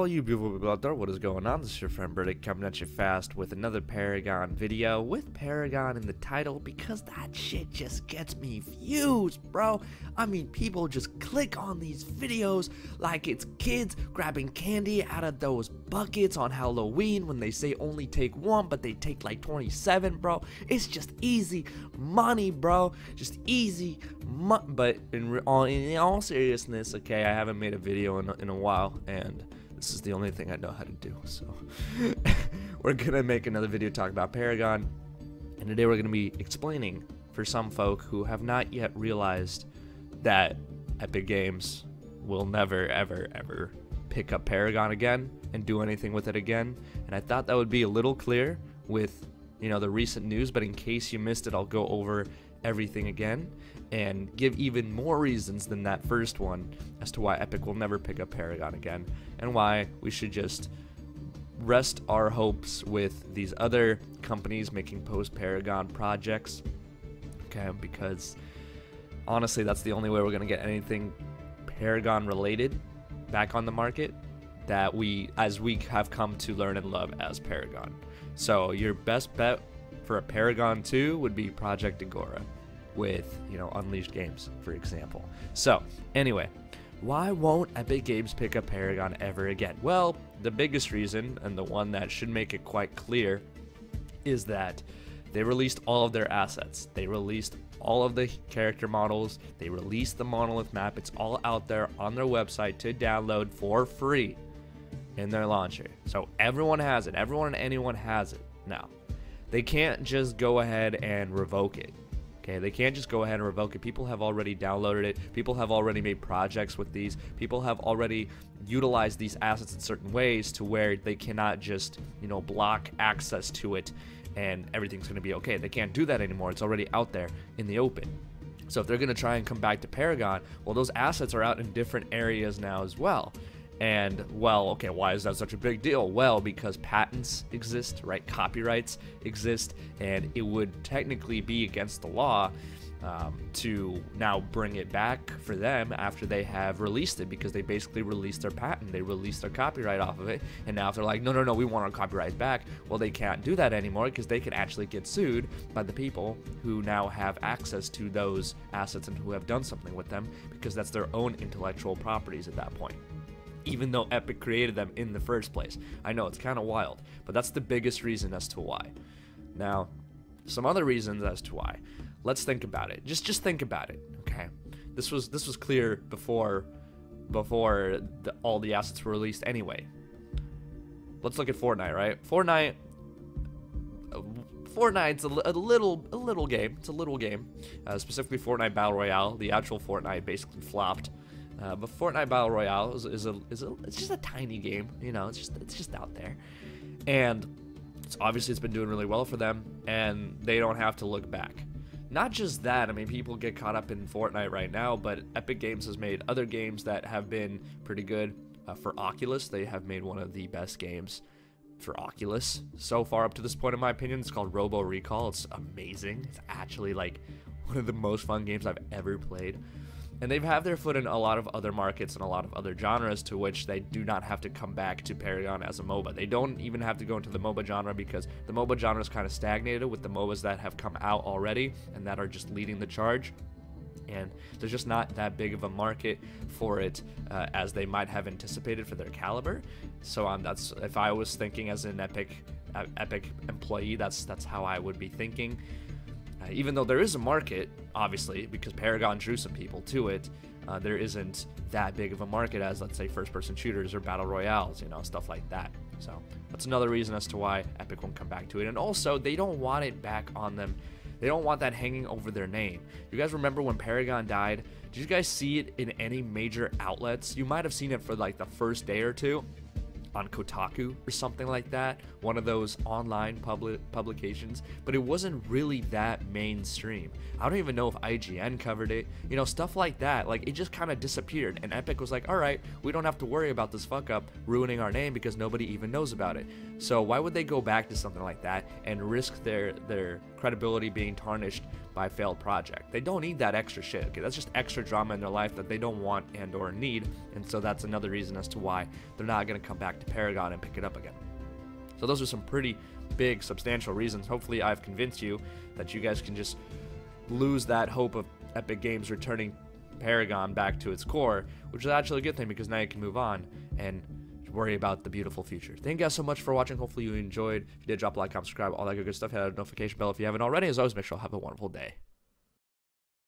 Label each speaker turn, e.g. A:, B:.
A: all you people out there, what is going on? This is your friend Britik coming at you fast with another Paragon video with Paragon in the title because that shit just gets me views, bro. I mean, people just click on these videos like it's kids grabbing candy out of those buckets on Halloween when they say only take one, but they take like 27, bro. It's just easy money, bro. Just easy money. But in all seriousness, okay, I haven't made a video in a while, and this is the only thing I know how to do, so we're gonna make another video talking about Paragon, and today we're gonna be explaining for some folk who have not yet realized that Epic Games will never ever pick up Paragon again and do anything with it again. And I thought that would be a little clear with, you know, the recent news, but in case you missed it, I'll go over everything again and give even more reasons than that first one as to why Epic will never pick up Paragon again, and why we should just rest our hopes with these other companies making post-Paragon projects, okay, because honestly that's the only way we're gonna get anything Paragon related back on the market that we have come to learn and love as Paragon. So your best bet for a Paragon 2 would be Project Agora with, you know, Unleashed Games, for example. So anyway, why won't Epic Games pick up Paragon ever again? Well, the biggest reason, and the one that should make it quite clear, is that they released all of their assets. They released all of the character models. They released the monolith map. It's all out there on their website to download for free in their launcher. So everyone has it. Everyone and anyone has it. Now, they can't just go ahead and revoke it. Okay, they can't just go ahead and revoke it. People have already downloaded it. People have already made projects with these. People have already utilized these assets in certain ways to where they cannot just, you know, block access to it and everything's going to be okay. They can't do that anymore. It's already out there in the open. So if they're going to try and come back to Paragon, well, those assets are out in different areas now as well. And, well, okay, why is that such a big deal? Well, because patents exist, right? Copyrights exist, and it would technically be against the law to now bring it back for them after they have released it, because they basically released their patent. They released their copyright off of it, and now if they're like, no, we want our copyright back, well, they can't do that anymore because they can actually get sued by the people who now have access to those assets and who have done something with them, because that's their own intellectual properties at that point, even though Epic created them in the first place. I know, it's kind of wild, but that's the biggest reason as to why. Now, some other reasons as to why. Let's think about it. Just think about it, okay? This was clear before all the assets were released anyway. Let's look at Fortnite, right? Fortnite's a little game. It's a little game. Specifically Fortnite Battle Royale. The actual Fortnite basically flopped. But Fortnite Battle Royale is it's just a tiny game, you know. It's just out there, and it's been doing really well for them, and they don't have to look back. Not just that, I mean, people get caught up in Fortnite right now, but Epic Games has made other games that have been pretty good. For Oculus, they have made one of the best games for Oculus so far up to this point, in my opinion. It's called Robo Recall. It's amazing. It's actually like one of the most fun games I've ever played. And they've had their foot in a lot of other markets and a lot of other genres to which they do not have to come back to Paragon as a MOBA. They don't even have to go into the MOBA genre because the MOBA genre is kind of stagnated with the MOBAs that have come out already and that are just leading the charge. And there's just not that big of a market for it as they might have anticipated for their caliber. So that's, if I was thinking as an Epic employee, that's how I would be thinking. Even though there is a market, obviously, because Paragon drew some people to it, there isn't that big of a market as, let's say, first-person shooters or battle royales, you know, stuff like that. So that's another reason as to why Epic won't come back to it. And also, they don't want it back on them. They don't want that hanging over their name. You guys remember when Paragon died? Did you guys see it in any major outlets? You might have seen it for like the first day or two on Kotaku or something like that, one of those online publications, but it wasn't really that mainstream. I don't even know if IGN covered it, you know, stuff like that. Like, it just kind of disappeared, and Epic was like, all right, we don't have to worry about this fuck up ruining our name because nobody even knows about it. So why would they go back to something like that and risk their credibility being tarnished by a failed project. They don't need that extra shit. Okay, that's just extra drama in their life that they don't want and or need, and so that's another reason as to why they're not going to come back to Paragon and pick it up again. So those are some pretty big, substantial reasons. Hopefully I've convinced you that you guys can just lose that hope of Epic Games returning Paragon back to its core, which is actually a good thing because now you can move on and worry about the beautiful future. Thank you guys so much for watching. Hopefully you enjoyed. If you did, drop a like, comment, subscribe, all that good stuff. Hit that notification bell if you haven't already. As always, make sure you have a wonderful day.